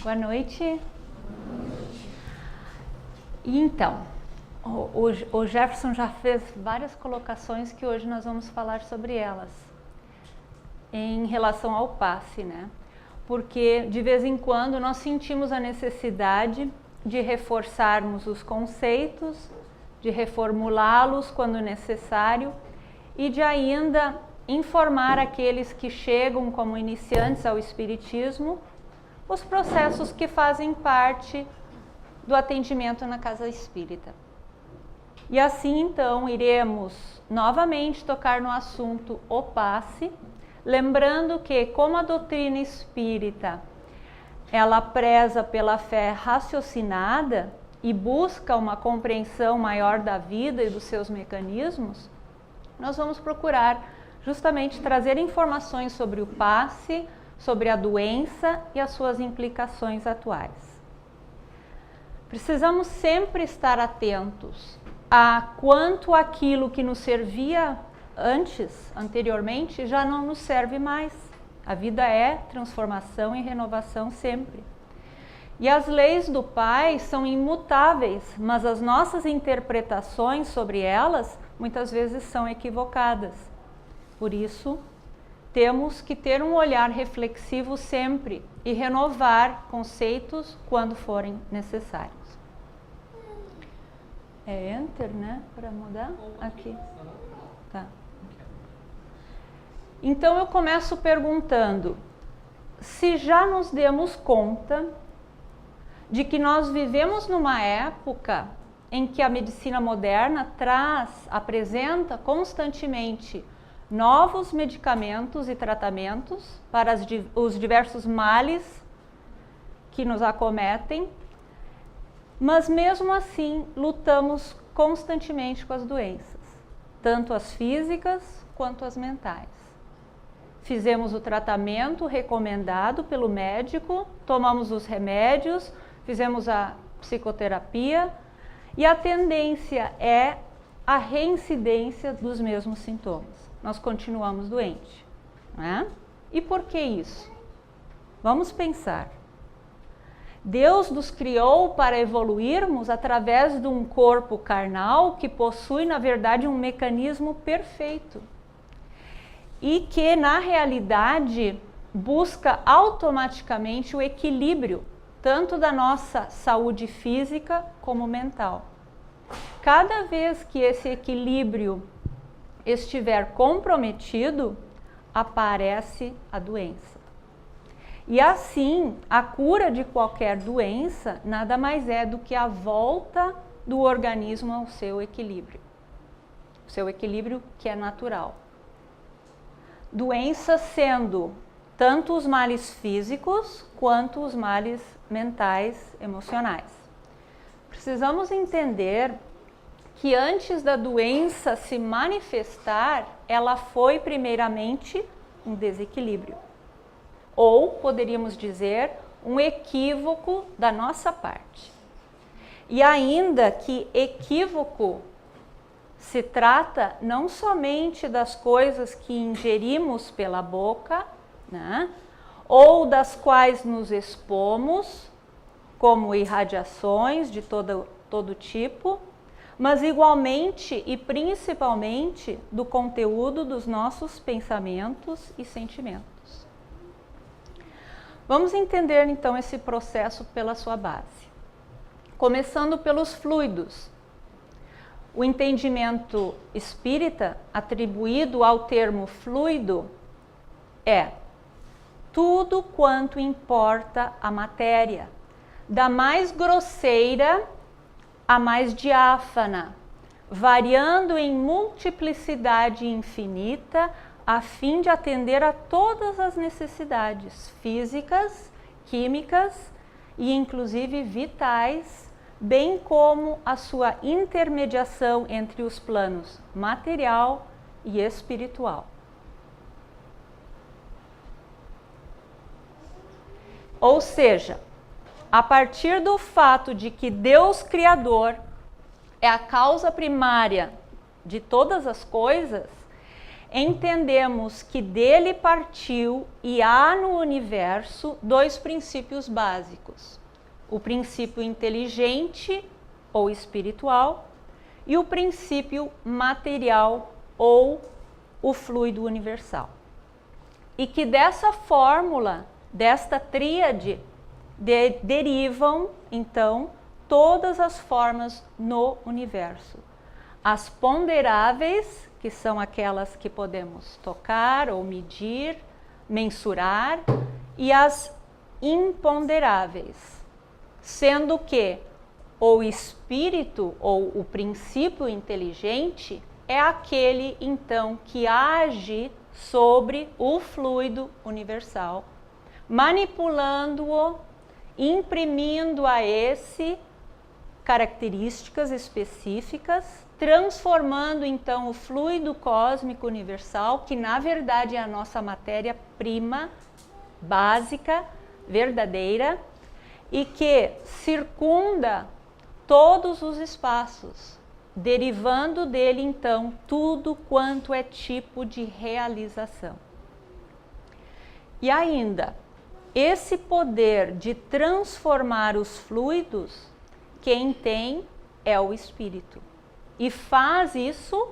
Boa noite. E então, o Jefferson já fez várias colocações que hoje nós vamos falar sobre elas, em relação ao passe, né? Porque de vez em quando nós sentimos a necessidade de reforçarmos os conceitos, de reformulá-los quando necessário e de ainda informar aqueles que chegam como iniciantes ao Espiritismo os processos que fazem parte do atendimento na casa espírita. E assim então iremos novamente tocar no assunto o passe, lembrando que, como a doutrina espírita ela preza pela fé raciocinada e busca uma compreensão maior da vida e dos seus mecanismos, nós vamos procurar justamente trazer informações sobre o passe, sobre a doença e as suas implicações atuais. Precisamos sempre estar atentos a quanto aquilo que nos servia anteriormente, já não nos serve mais. A vida é transformação e renovação sempre. E as leis do Pai são imutáveis, mas as nossas interpretações sobre elas muitas vezes são equivocadas. Por isso, temos que ter um olhar reflexivo sempre e renovar conceitos quando forem necessários. É Enter, né? Para mudar? Aqui. Tá. Então eu começo perguntando se já nos demos conta de que nós vivemos numa época em que a medicina moderna apresenta constantemente novos medicamentos e tratamentos para os diversos males que nos acometem, mas mesmo assim lutamos constantemente com as doenças, tanto as físicas quanto as mentais. Fizemos o tratamento recomendado pelo médico, tomamos os remédios, fizemos a psicoterapia e a tendência é a reincidência dos mesmos sintomas. Nós continuamos doentes, né? E por que isso? Vamos pensar. Deus nos criou para evoluirmos através de um corpo carnal que possui, na verdade, um mecanismo perfeito e que, na realidade, busca automaticamente o equilíbrio, tanto da nossa saúde física como mental. Cada vez que esse equilíbrio estiver comprometido, aparece a doença. E assim, a cura de qualquer doença nada mais é do que a volta do organismo ao seu equilíbrio que é natural. Doença sendo tanto os males físicos quanto os males mentais, emocionais. Precisamos entender que antes da doença se manifestar, ela foi primeiramente um desequilíbrio. Ou, poderíamos dizer, um equívoco da nossa parte. E ainda que equívoco se trata não somente das coisas que ingerimos pela boca, né, ou das quais nos expomos, como irradiações de todo tipo, mas igualmente e principalmente do conteúdo dos nossos pensamentos e sentimentos. Vamos entender então esse processo pela sua base. Começando pelos fluidos. O entendimento espírita atribuído ao termo fluido é tudo quanto importa a matéria, da mais grosseira a mais diáfana, variando em multiplicidade infinita, a fim de atender a todas as necessidades físicas, químicas e inclusive vitais, bem como a sua intermediação entre os planos material e espiritual. Ou seja, a partir do fato de que Deus Criador é a causa primária de todas as coisas, entendemos que dele partiu e há no universo dois princípios básicos: o princípio inteligente ou espiritual e o princípio material ou o fluido universal. E que dessa fórmula, desta tríade, derivam, então, todas as formas no universo. As ponderáveis, que são aquelas que podemos tocar ou medir, mensurar, e as imponderáveis, sendo que o espírito ou o princípio inteligente é aquele, então, que age sobre o fluido universal, manipulando-o, imprimindo a esse características específicas, transformando então o fluido cósmico universal, que na verdade é a nossa matéria-prima básica, verdadeira, e que circunda todos os espaços, derivando dele então tudo quanto é tipo de realização. E ainda, esse poder de transformar os fluidos, quem tem é o espírito. E faz isso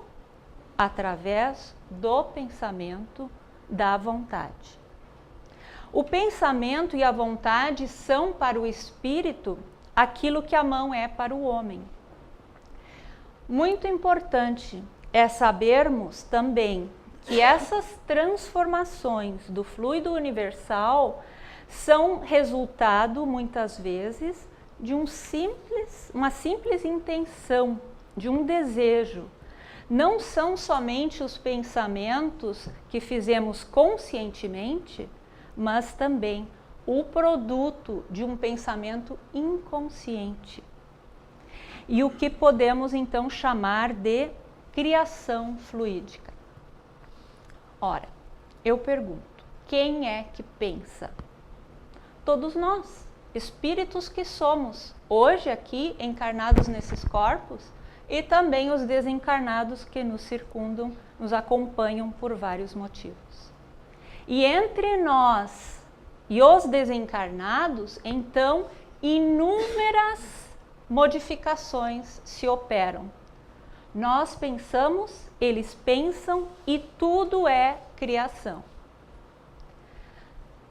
através do pensamento, da vontade. O pensamento e a vontade são para o espírito aquilo que a mão é para o homem. Muito importante é sabermos também que essas transformações do fluido universal são resultado, muitas vezes, de uma simples intenção, de um desejo. Não são somente os pensamentos que fizemos conscientemente, mas também o produto de um pensamento inconsciente. E o que podemos então chamar de criação fluídica. Ora, eu pergunto, quem é que pensa? Todos nós, espíritos que somos, hoje aqui encarnados nesses corpos, e também os desencarnados que nos circundam, nos acompanham por vários motivos. E entre nós e os desencarnados, então, inúmeras modificações se operam. Nós pensamos, eles pensam e tudo é criação.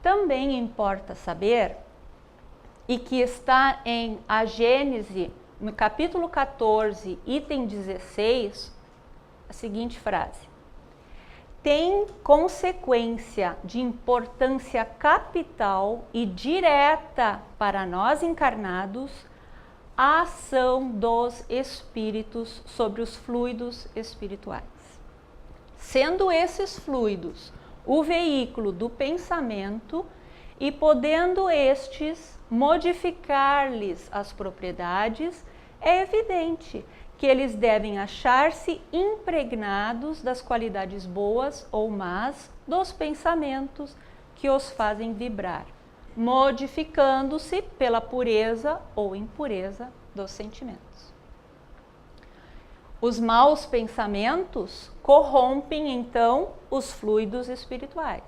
Também importa saber, e que está em A Gênese, no capítulo 14, item 16, a seguinte frase: tem consequência de importância capital e direta para nós encarnados a ação dos espíritos sobre os fluidos espirituais. Sendo esses fluidos o veículo do pensamento e podendo estes modificar-lhes as propriedades, é evidente que eles devem achar-se impregnados das qualidades boas ou más dos pensamentos que os fazem vibrar, modificando-se pela pureza ou impureza dos sentimentos. Os maus pensamentos corrompem, então, os fluidos espirituais,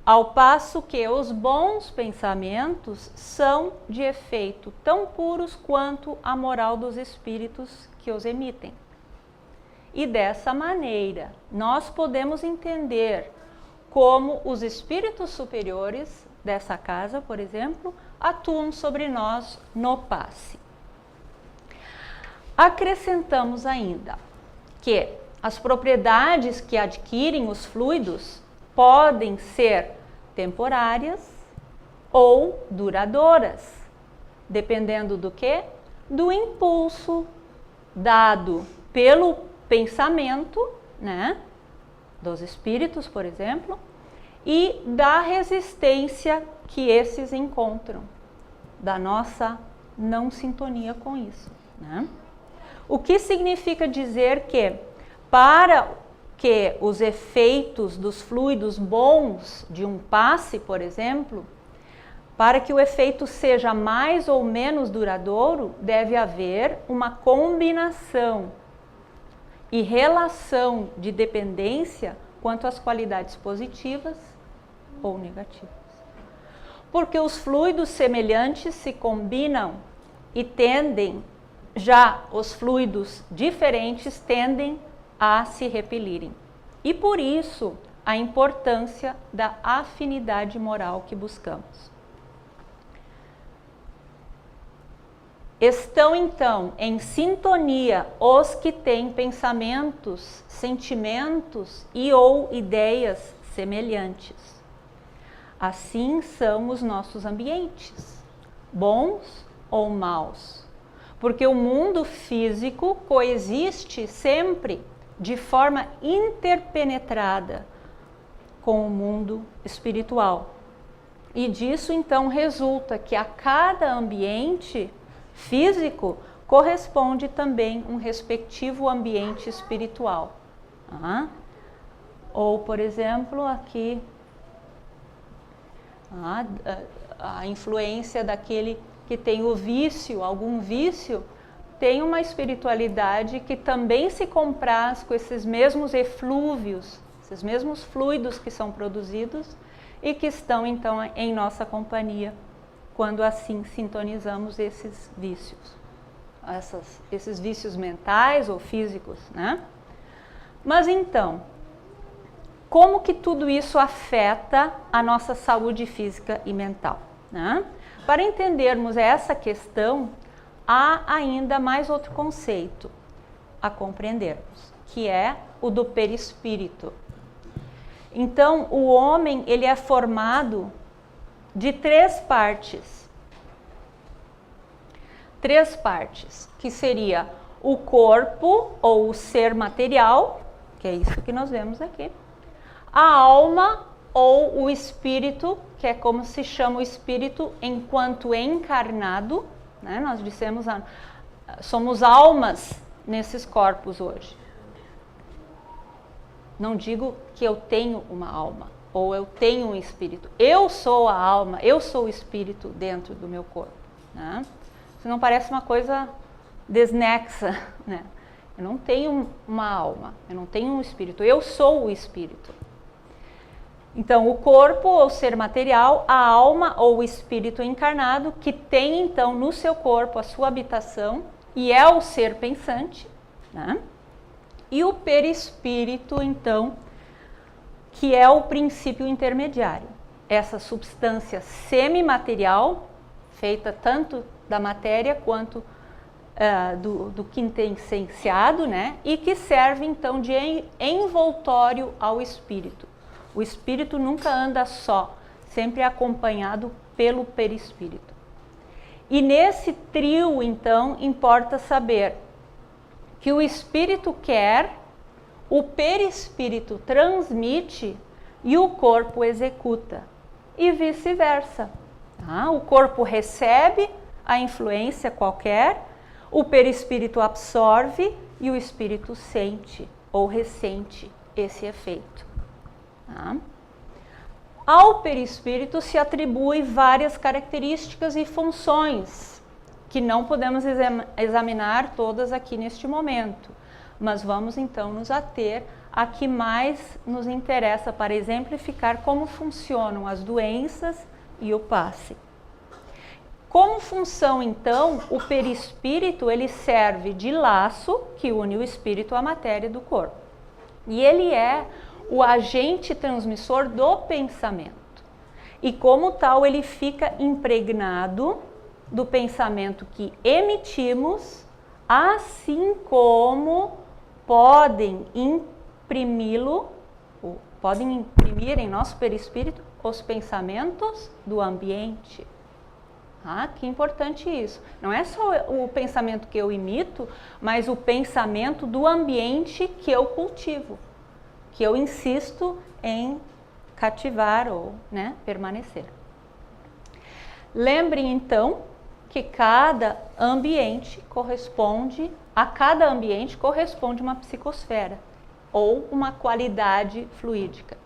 ao passo que os bons pensamentos são de efeito tão puros quanto a moral dos espíritos que os emitem. E dessa maneira, nós podemos entender como os espíritos superiores dessa casa, por exemplo, atuam sobre nós no passe. Acrescentamos ainda que as propriedades que adquirem os fluidos podem ser temporárias ou duradouras, dependendo do quê? Do impulso dado pelo pensamento, né, dos espíritos, por exemplo, e da resistência que esses encontram, da nossa não sintonia com isso, né? O que significa dizer que, para que os efeitos dos fluidos bons de um passe, por exemplo, para que o efeito seja mais ou menos duradouro, deve haver uma combinação e relação de dependência quanto às qualidades positivas ou negativas. Porque os fluidos semelhantes se combinam e tendem, já os fluidos diferentes tendem a se repelirem. E por isso a importância da afinidade moral que buscamos. Estão então em sintonia os que têm pensamentos, sentimentos e ou ideias semelhantes. Assim são os nossos ambientes, bons ou maus, porque o mundo físico coexiste sempre de forma interpenetrada com o mundo espiritual. E disso então resulta que a cada ambiente físico corresponde também um respectivo ambiente espiritual. Ou, por exemplo, aqui a influência daquele que tem o vício, algum vício, tem uma espiritualidade que também se compraz com esses mesmos eflúvios, esses mesmos fluidos que são produzidos e que estão então em nossa companhia, quando assim sintonizamos esses vícios, esses vícios mentais ou físicos, né? Mas então, como que tudo isso afeta a nossa saúde física e mental, né? Para entendermos essa questão, há ainda mais outro conceito a compreendermos, que é o do perispírito. Então, o homem, ele é formado de três partes, que seria o corpo ou o ser material, que é isso que nós vemos aqui, a alma ou o espírito, que é como se chama o espírito enquanto encarnado, né? Nós dissemos, somos almas nesses corpos hoje. Não digo que eu tenho uma alma, ou eu tenho um espírito. Eu sou a alma, eu sou o espírito dentro do meu corpo, né? Isso não parece uma coisa desnexa, né? Eu não tenho uma alma, eu não tenho um espírito, eu sou o espírito. Então, o corpo ou ser material, a alma ou o espírito encarnado, que tem então no seu corpo a sua habitação e é o ser pensante, né? E o perispírito, então, que é o princípio intermediário. Essa substância semimaterial, feita tanto da matéria quanto do quintessenciado, né? E que serve então de envoltório ao espírito. O espírito nunca anda só, sempre é acompanhado pelo perispírito. E nesse trio, então, importa saber que o espírito quer, o perispírito transmite e o corpo executa, e vice-versa. O corpo recebe a influência qualquer, o perispírito absorve e o espírito sente ou ressente esse efeito. Ao perispírito se atribui várias características e funções que não podemos examinar todas aqui neste momento, mas vamos então nos ater a que mais nos interessa para exemplificar como funcionam as doenças e o passe. Como função, então, o perispírito ele serve de laço que une o espírito à matéria do corpo. E ele é o agente transmissor do pensamento. E como tal, ele fica impregnado do pensamento que emitimos, assim como podem imprimir em nosso perispírito os pensamentos do ambiente. Que importante isso. Não é só o pensamento que eu emito, mas o pensamento do ambiente que eu cultivo, que eu insisto em cativar ou, né, permanecer. Lembrem então que a cada ambiente corresponde uma psicosfera ou uma qualidade fluídica.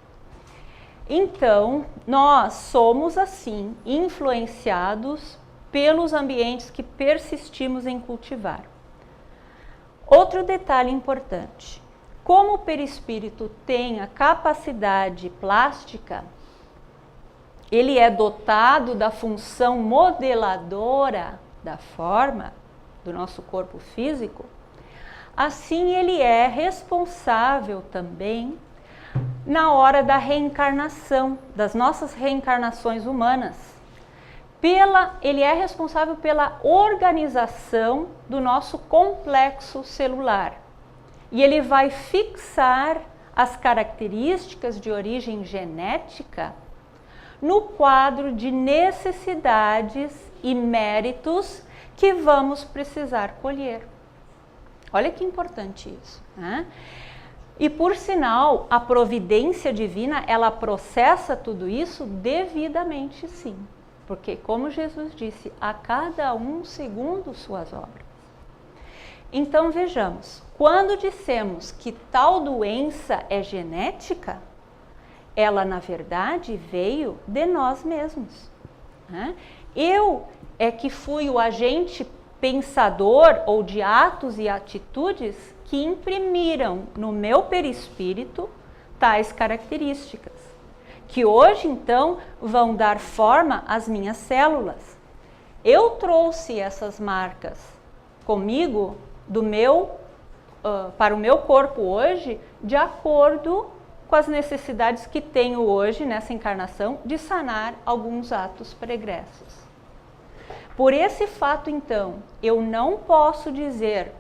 Então, nós somos assim influenciados pelos ambientes que persistimos em cultivar. Outro detalhe importante, como o perispírito tem a capacidade plástica, ele é dotado da função modeladora da forma do nosso corpo físico, assim ele é responsável também na hora da reencarnação, das nossas reencarnações humanas. Ele é responsável pela organização do nosso complexo celular. E ele vai fixar as características de origem genética no quadro de necessidades e méritos que vamos precisar colher. Olha que importante isso, né? E por sinal, a providência divina, ela processa tudo isso devidamente, sim. Porque, como Jesus disse, a cada um segundo suas obras. Então vejamos, quando dissemos que tal doença é genética, ela na verdade veio de nós mesmos, né? Eu é que fui o agente pensador ou de atos e atitudes que imprimiram no meu perispírito tais características, que hoje então vão dar forma às minhas células. Eu trouxe essas marcas comigo para o meu corpo hoje, de acordo com as necessidades que tenho hoje nessa encarnação de sanar alguns atos pregressos. Por esse fato, então, eu não posso dizer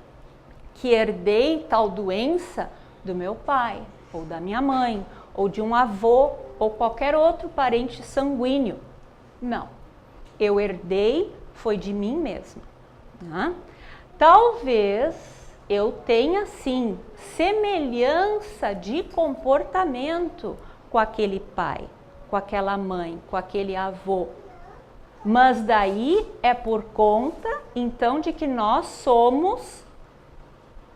que herdei tal doença do meu pai, ou da minha mãe, ou de um avô, ou qualquer outro parente sanguíneo. Não. Eu herdei, foi de mim mesma, né? Talvez eu tenha, sim, semelhança de comportamento com aquele pai, com aquela mãe, com aquele avô. Mas daí é por conta, então, de que nós somos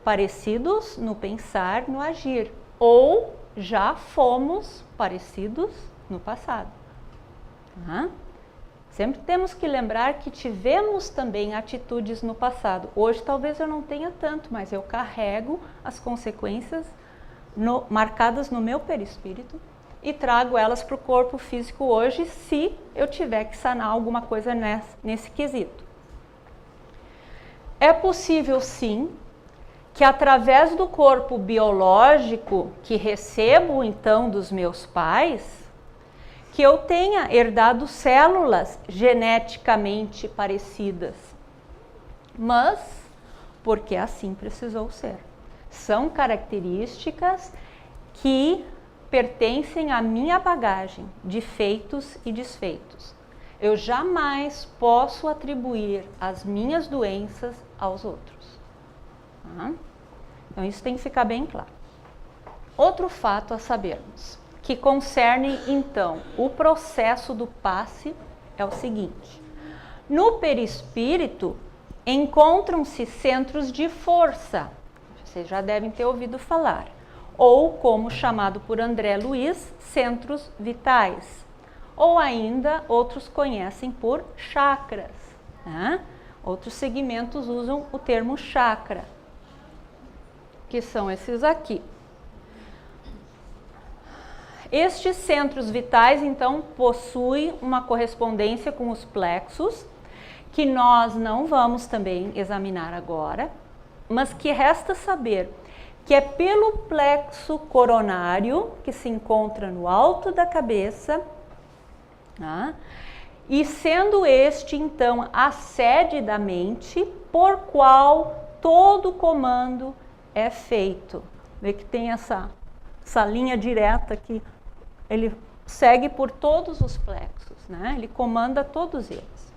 parecidos no pensar, no agir. Ou já fomos parecidos no passado. Sempre temos que lembrar que tivemos também atitudes no passado. Hoje talvez eu não tenha tanto, mas eu carrego as consequências marcadas no meu perispírito e trago elas para o corpo físico hoje, se eu tiver que sanar alguma coisa nesse quesito. É possível, sim, que através do corpo biológico que recebo então dos meus pais, que eu tenha herdado células geneticamente parecidas, mas porque assim precisou ser. São características que pertencem à minha bagagem de feitos e desfeitos. Eu jamais posso atribuir as minhas doenças aos outros. Então isso tem que ficar bem claro. Outro fato a sabermos, que concerne, então, o processo do passe, é o seguinte. No perispírito, encontram-se centros de força, vocês já devem ter ouvido falar, ou, como chamado por André Luiz, centros vitais, ou ainda outros conhecem por chakras, né? Outros segmentos usam o termo chakra, que são esses aqui. Estes centros vitais, então, possuem uma correspondência com os plexos, que nós não vamos também examinar agora, mas que resta saber que é pelo plexo coronário, que se encontra no alto da cabeça, e sendo este, então, a sede da mente, por qual todo comando é feito. Vê que tem essa linha direta que ele segue por todos os plexos, né? Ele comanda todos eles.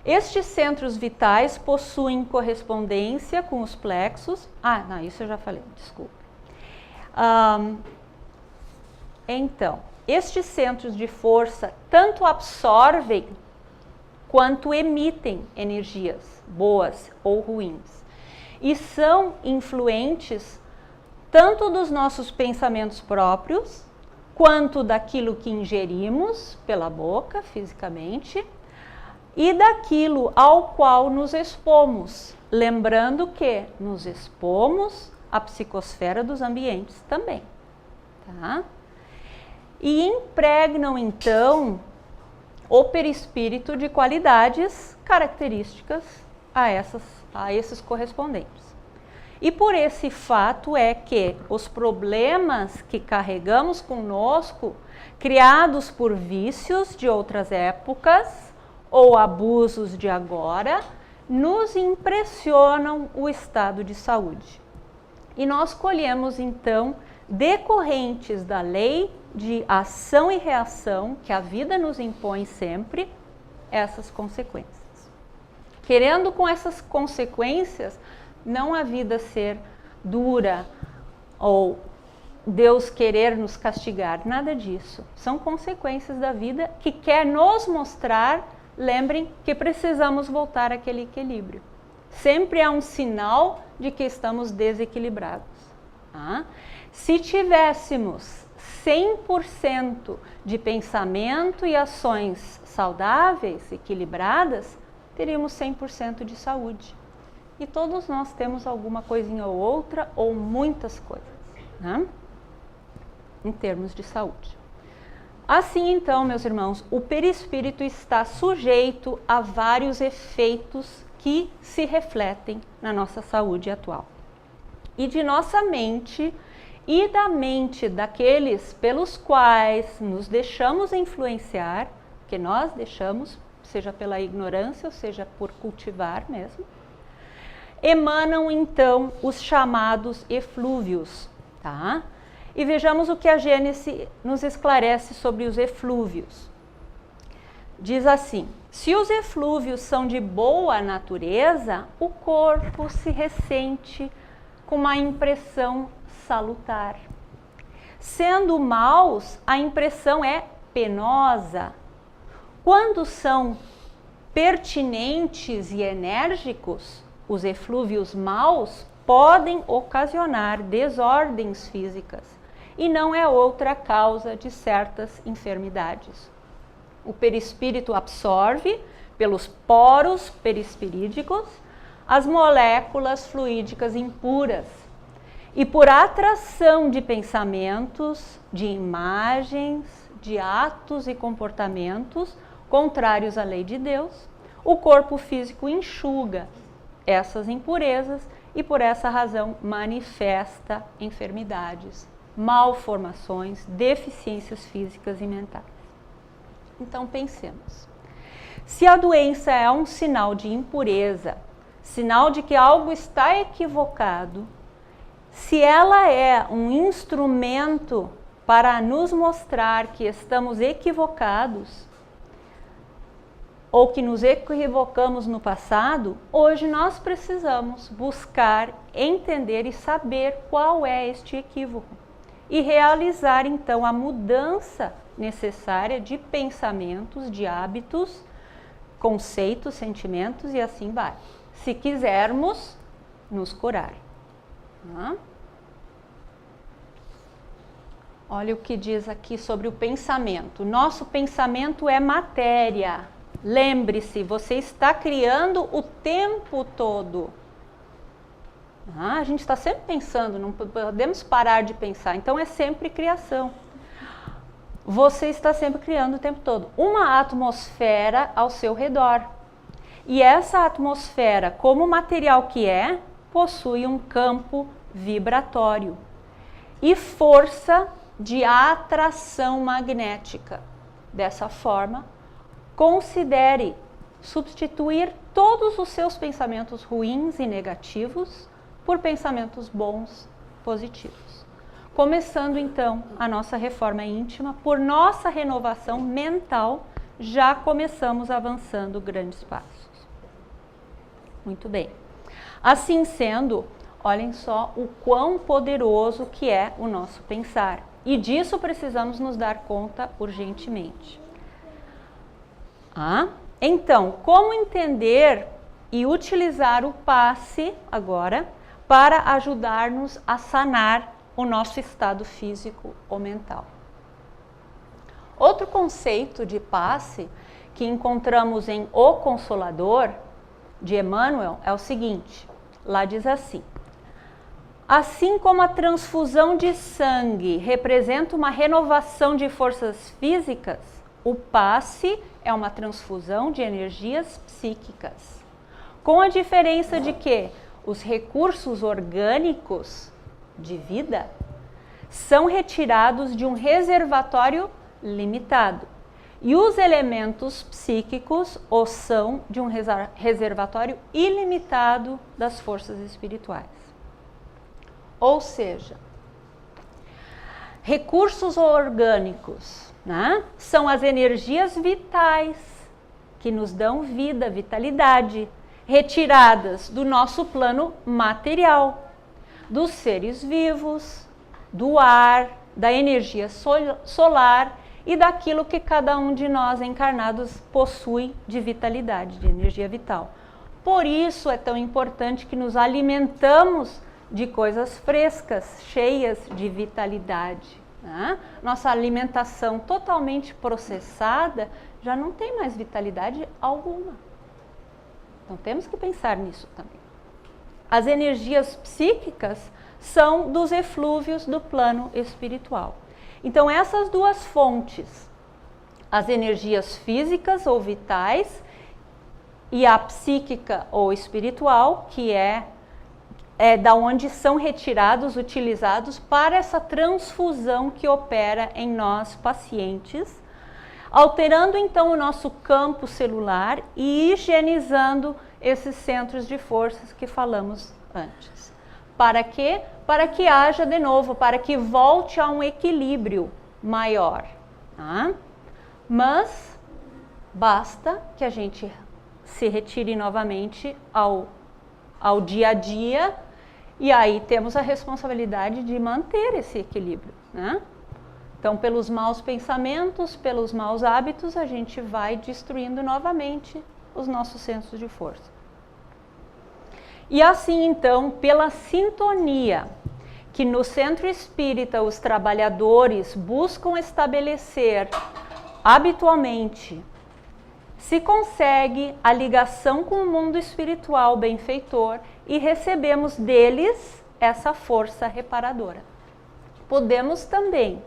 Estes centros vitais possuem correspondência com os plexos. Não, isso eu já falei, desculpa. Então, estes centros de força tanto absorvem quanto emitem energias boas ou ruins. E são influentes tanto dos nossos pensamentos próprios, quanto daquilo que ingerimos pela boca, fisicamente, e daquilo ao qual nos expomos. Lembrando que nos expomos à psicosfera dos ambientes também. Tá? E impregnam, então, o perispírito de qualidades características a esses correspondentes. E por esse fato é que os problemas que carregamos conosco, criados por vícios de outras épocas ou abusos de agora, nos impressionam o estado de saúde. E nós colhemos, então, decorrentes da lei de ação e reação, que a vida nos impõe sempre, essas consequências. Querendo com essas consequências, não a vida ser dura ou Deus querer nos castigar, nada disso. São consequências da vida que quer nos mostrar, lembrem que precisamos voltar àquele equilíbrio. Sempre há um sinal de que estamos desequilibrados. Tá? Se tivéssemos 100% de pensamento e ações saudáveis, equilibradas, teríamos 100% de saúde. E todos nós temos alguma coisinha ou outra, ou muitas coisas, né? Em termos de saúde. Assim, então, meus irmãos, o perispírito está sujeito a vários efeitos que se refletem na nossa saúde atual. E de nossa mente e da mente daqueles pelos quais nos deixamos influenciar, que nós deixamos, seja pela ignorância ou seja por cultivar mesmo, emanam então os chamados eflúvios, tá? E vejamos o que a Gênese nos esclarece sobre os eflúvios. Diz assim: se os eflúvios são de boa natureza, o corpo se ressente com uma impressão salutar. Sendo maus, a impressão é penosa. Quando são pertinentes e enérgicos, os eflúvios maus podem ocasionar desordens físicas e não é outra causa de certas enfermidades. O perispírito absorve, pelos poros perispirídicos, as moléculas fluídicas impuras e por atração de pensamentos, de imagens, de atos e comportamentos contrários à lei de Deus, o corpo físico enxuga essas impurezas e por essa razão manifesta enfermidades, malformações, deficiências físicas e mentais. Então pensemos, se a doença é um sinal de impureza, sinal de que algo está equivocado, se ela é um instrumento para nos mostrar que estamos equivocados, ou que nos equivocamos no passado, hoje nós precisamos buscar, entender e saber qual é este equívoco e realizar então a mudança necessária de pensamentos, de hábitos, conceitos, sentimentos e assim vai, se quisermos nos curar. Olha o que diz aqui sobre o pensamento. Nosso pensamento é matéria. Lembre-se, você está criando o tempo todo. A gente está sempre pensando, não podemos parar de pensar, então é sempre criação. Você está sempre criando o tempo todo uma atmosfera ao seu redor. E essa atmosfera, como material que é, possui um campo vibratório e força de atração magnética. Dessa forma, considere substituir todos os seus pensamentos ruins e negativos por pensamentos bons, positivos. Começando então a nossa reforma íntima, por nossa renovação mental, já começamos avançando grandes passos. Muito bem. Assim sendo, olhem só o quão poderoso que é o nosso pensar. E disso precisamos nos dar conta urgentemente. Então, como entender e utilizar o passe agora para ajudar-nos a sanar o nosso estado físico ou mental? Outro conceito de passe que encontramos em O Consolador, de Emmanuel, é o seguinte, lá diz assim: assim como a transfusão de sangue representa uma renovação de forças físicas, o passe é uma transfusão de energias psíquicas. Com a diferença de que os recursos orgânicos de vida são retirados de um reservatório limitado e os elementos psíquicos o são de um reservatório ilimitado das forças espirituais. Ou seja, recursos orgânicos, né, são as energias vitais que nos dão vida, vitalidade, retiradas do nosso plano material, dos seres vivos, do ar, da energia solar e daquilo que cada um de nós encarnados possui de vitalidade, de energia vital. Por isso é tão importante que nos alimentamos de coisas frescas, cheias de vitalidade, né? Nossa alimentação totalmente processada já não tem mais vitalidade alguma. Então temos que pensar nisso também. As energias psíquicas são dos eflúvios do plano espiritual. Então essas duas fontes, as energias físicas ou vitais e a psíquica ou espiritual, que é da onde são retirados, utilizados para essa transfusão que opera em nós pacientes, alterando então o nosso campo celular e higienizando esses centros de forças que falamos antes. Para quê? Para que haja de novo, para que volte a um equilíbrio maior. Tá? Mas basta que a gente se retire novamente ao dia a dia e aí temos a responsabilidade de manter esse equilíbrio, né? Então, pelos maus pensamentos, pelos maus hábitos, a gente vai destruindo novamente os nossos centros de força. E assim, então, pela sintonia que no centro espírita os trabalhadores buscam estabelecer habitualmente, se consegue a ligação com o mundo espiritual benfeitor e recebemos deles essa força reparadora. Podemos também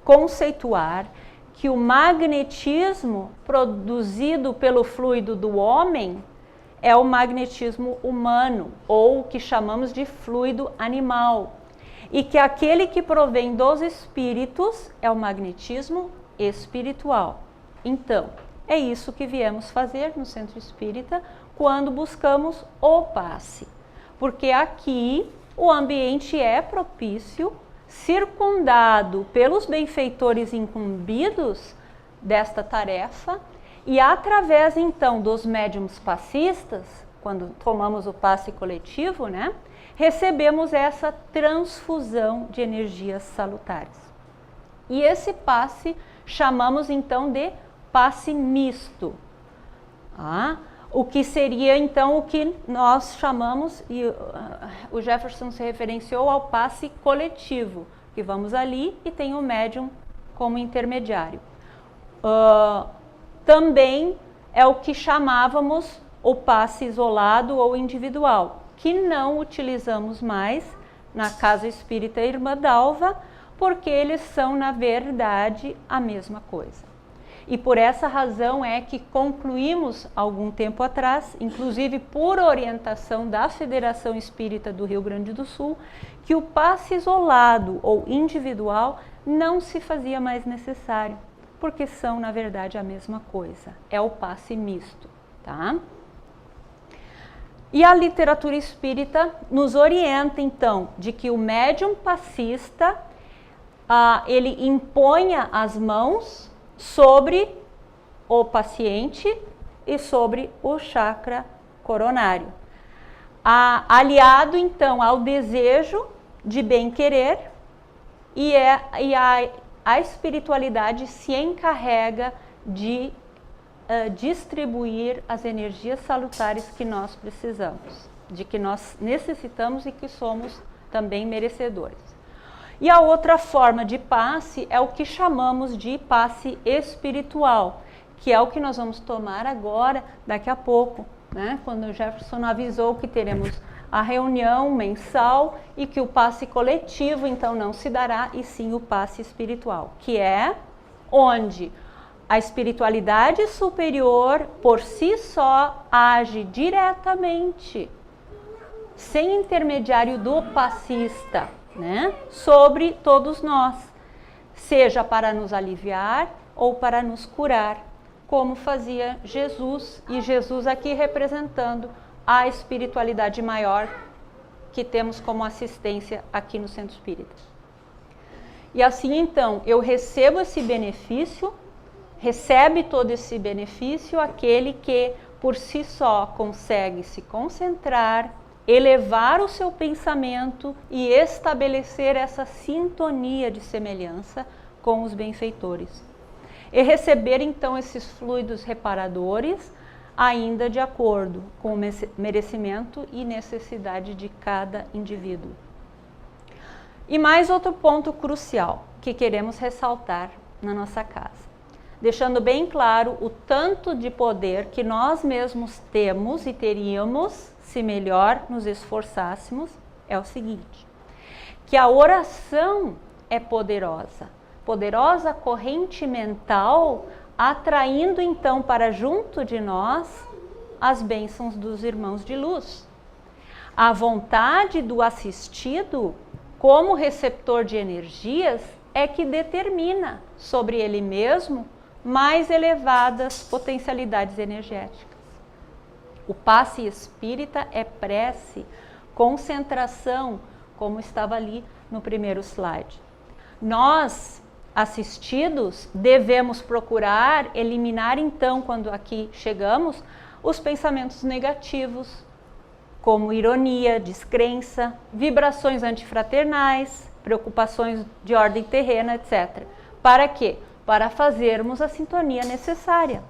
conceituar que o magnetismo produzido pelo fluido do homem é o magnetismo humano, ou o que chamamos de fluido animal, e que aquele que provém dos espíritos é o magnetismo espiritual. Então, é isso que viemos fazer no Centro Espírita quando buscamos o passe, porque aqui o ambiente é propício, circundado pelos benfeitores incumbidos desta tarefa, e através então dos médiuns passistas, quando tomamos o passe coletivo, né, recebemos essa transfusão de energias salutares. E esse passe chamamos então de passe misto. O que seria então o que nós chamamos, e o Jefferson se referenciou ao passe coletivo, que vamos ali e tem o médium como intermediário. Também é o que chamávamos o passe isolado ou individual, que não utilizamos mais na Casa Espírita Irmã Dalva, porque eles são, na verdade, a mesma coisa. E por essa razão é que concluímos algum tempo atrás, inclusive por orientação da Federação Espírita do Rio Grande do Sul, que o passe isolado ou individual não se fazia mais necessário, porque são, na verdade, a mesma coisa. É o passe misto, tá? E a literatura espírita nos orienta, então, de que o médium passista, ele imponha as mãos sobre o paciente e sobre o chakra coronário, aliado então ao desejo de bem-querer, e a espiritualidade se encarrega de distribuir as energias salutares que nós precisamos, de que nós necessitamos e que somos também merecedores. E a outra forma de passe é o que chamamos de passe espiritual, que é o que nós vamos tomar agora, daqui a pouco, né? Quando o Jefferson avisou que teremos a reunião mensal e que o passe coletivo então não se dará, e sim o passe espiritual, que é onde a espiritualidade superior por si só age diretamente, sem intermediário do passista, né, sobre todos nós, seja para nos aliviar ou para nos curar, como fazia Jesus, e Jesus aqui representando a espiritualidade maior que temos como assistência aqui no Centro Espírita. E assim então, eu recebo esse benefício, recebe todo esse benefício aquele que por si só consegue se concentrar, elevar o seu pensamento e estabelecer essa sintonia de semelhança com os benfeitores. E receber então esses fluidos reparadores, ainda de acordo com o merecimento e necessidade de cada indivíduo. E mais outro ponto crucial que queremos ressaltar na nossa casa, deixando bem claro o tanto de poder que nós mesmos temos e teríamos se melhor nos esforçássemos, é o seguinte, que a oração é poderosa, poderosa corrente mental, atraindo então para junto de nós as bênçãos dos irmãos de luz. A vontade do assistido, como receptor de energias, é que determina sobre ele mesmo mais elevadas potencialidades energéticas. O passe espírita é prece, concentração, como estava ali no primeiro slide. Nós, assistidos, devemos procurar eliminar então, quando aqui chegamos, os pensamentos negativos, como ironia, descrença, vibrações antifraternais, preocupações de ordem terrena, etc. Para quê? Para fazermos a sintonia necessária.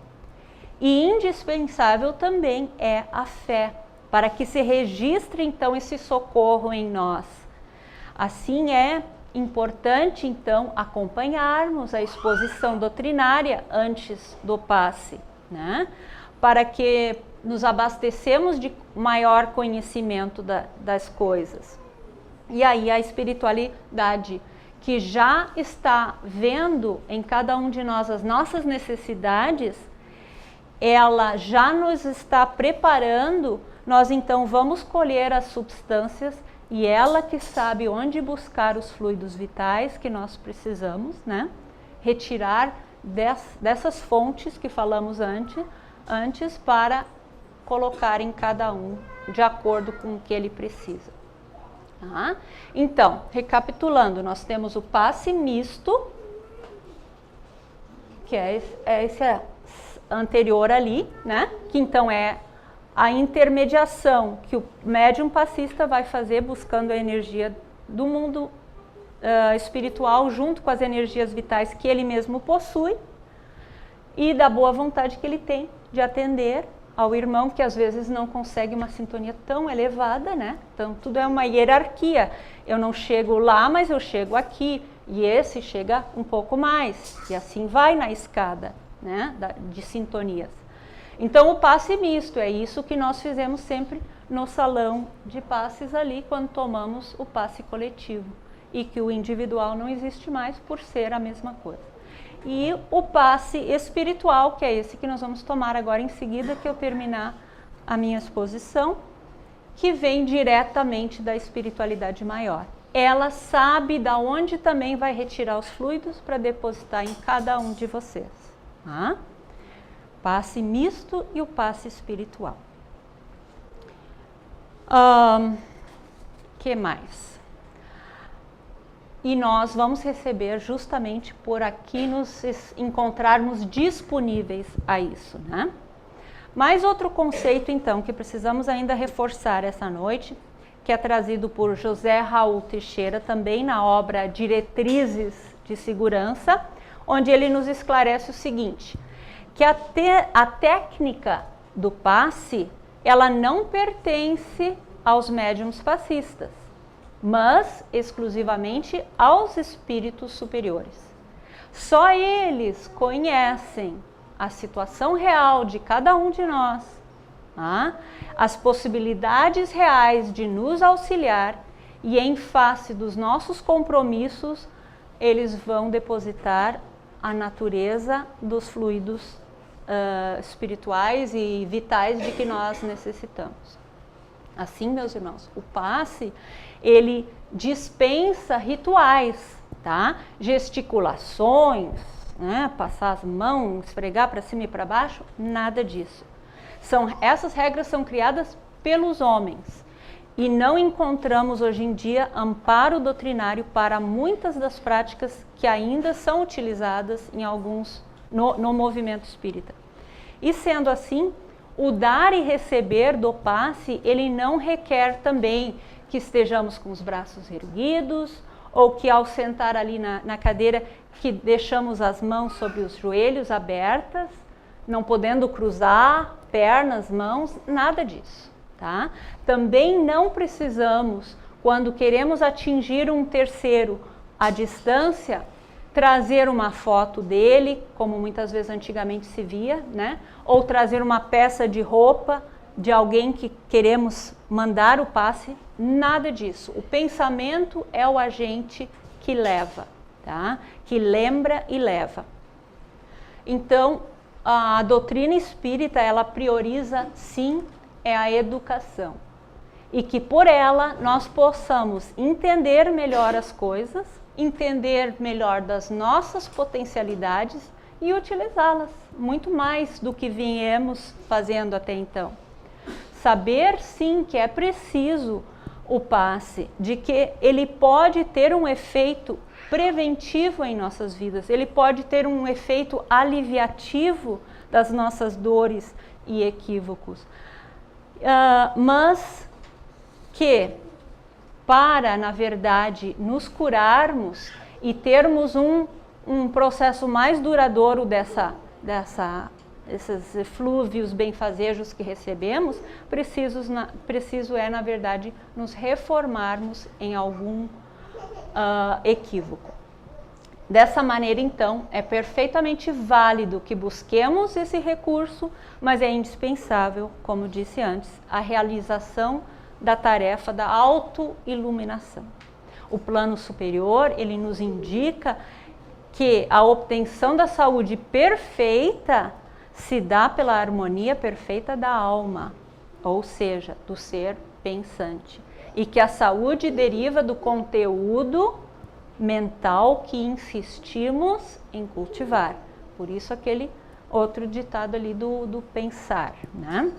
E indispensável também é a fé, para que se registre então esse socorro em nós. Assim é importante então acompanharmos a exposição doutrinária antes do passe, né? Para que nos abastecemos de maior conhecimento das coisas. E aí a espiritualidade que já está vendo em cada um de nós as nossas necessidades, ela já nos está preparando, nós então vamos colher as substâncias e ela que sabe onde buscar os fluidos vitais que nós precisamos, né? Retirar dessas fontes que falamos antes para colocar em cada um de acordo com o que ele precisa. Tá? Então, recapitulando, nós temos o passe misto, que é esse anterior ali, né? Que então é a intermediação que o médium passista vai fazer buscando a energia do mundo espiritual junto com as energias vitais que ele mesmo possui e da boa vontade que ele tem de atender ao irmão que às vezes não consegue uma sintonia tão elevada, né? Então tudo é uma hierarquia. Eu não chego lá, mas eu chego aqui e esse chega um pouco mais e assim vai na escada, né? De sintonias. Então o passe misto é isso que nós fizemos sempre no salão de passes ali quando tomamos o passe coletivo e que o individual não existe mais por ser a mesma coisa. E o passe espiritual, que é esse que nós vamos tomar agora em seguida que eu terminar a minha exposição, que vem diretamente da espiritualidade maior. Ela sabe da onde também vai retirar os fluidos para depositar em cada um de vocês. Tá? Passe misto e o passe espiritual. Que mais? E nós vamos receber justamente por aqui nos encontrarmos disponíveis a isso, né? Mais outro conceito, então, que precisamos ainda reforçar essa noite, que é trazido por José Raul Teixeira, também na obra Diretrizes de Segurança, onde ele nos esclarece o seguinte, que a técnica do passe, ela não pertence aos médiuns passistas, mas exclusivamente aos espíritos superiores. Só eles conhecem a situação real de cada um de nós, tá? As possibilidades reais de nos auxiliar, e em face dos nossos compromissos, eles vão depositar a natureza dos fluidos espirituais e vitais de que nós necessitamos. Assim, meus irmãos, o passe, ele dispensa rituais, tá? Gesticulações, né? Passar as mãos, esfregar para cima e para baixo, nada disso. Essas regras são criadas pelos homens e não encontramos hoje em dia amparo doutrinário para muitas das práticas que ainda são utilizadas em alguns no movimento espírita. E sendo assim, o dar e receber do passe, ele não requer também que estejamos com os braços erguidos, ou que ao sentar ali na cadeira, que deixamos as mãos sobre os joelhos abertas, não podendo cruzar pernas, mãos, nada disso, tá? Também não precisamos, quando queremos atingir um terceiro à distância, trazer uma foto dele, como muitas vezes antigamente se via, né? Ou trazer uma peça de roupa de alguém que queremos mandar o passe, nada disso. O pensamento é o agente que leva, tá? Que lembra e leva. Então, a doutrina espírita, ela prioriza, sim, a educação. E que por ela nós possamos entender melhor as coisas, entender melhor das nossas potencialidades e utilizá-las muito mais do que viemos fazendo até então. Saber sim que é preciso o passe, de que ele pode ter um efeito preventivo em nossas vidas, ele pode ter um efeito aliviativo das nossas dores e equívocos, mas que para, na verdade, nos curarmos e termos um processo mais duradouro esses eflúvios benfazejos que recebemos, preciso é, na verdade, nos reformarmos em algum equívoco. Dessa maneira, então, é perfeitamente válido que busquemos esse recurso, mas é indispensável, como disse antes, a realização da tarefa da autoiluminação. O plano superior, ele nos indica que a obtenção da saúde perfeita se dá pela harmonia perfeita da alma, ou seja, do ser pensante, e que a saúde deriva do conteúdo mental que insistimos em cultivar. Por isso aquele outro ditado ali do pensar, né?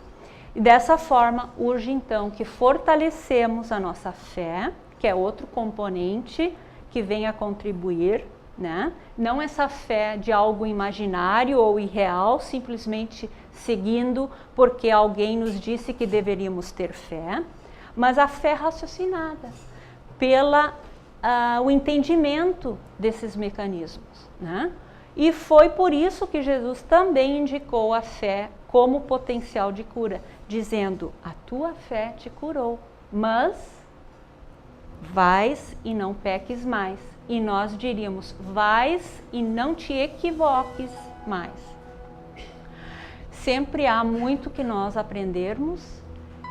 E dessa forma, urge então que fortalecemos a nossa fé, que é outro componente que vem a contribuir, né? Não essa fé de algo imaginário ou irreal, simplesmente seguindo porque alguém nos disse que deveríamos ter fé, mas a fé raciocinada, o entendimento desses mecanismos, né? E foi por isso que Jesus também indicou a fé como potencial de cura, dizendo: a tua fé te curou, mas vais e não peques mais. E nós diríamos: vais e não te equivoques mais. Sempre há muito que nós aprendermos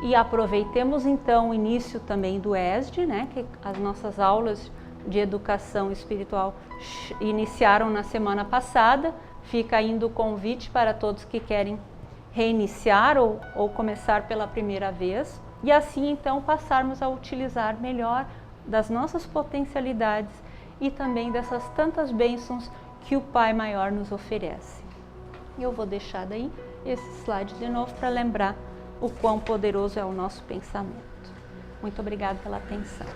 e aproveitemos então o início também do ESD, né, que as nossas aulas de educação espiritual iniciaram na semana passada. Fica ainda o convite para todos que querem reiniciar ou começar pela primeira vez, e assim então passarmos a utilizar melhor das nossas potencialidades e também dessas tantas bênçãos que o Pai Maior nos oferece. Eu vou deixar daí esse slide de novo para lembrar o quão poderoso é o nosso pensamento. Muito obrigada pela atenção.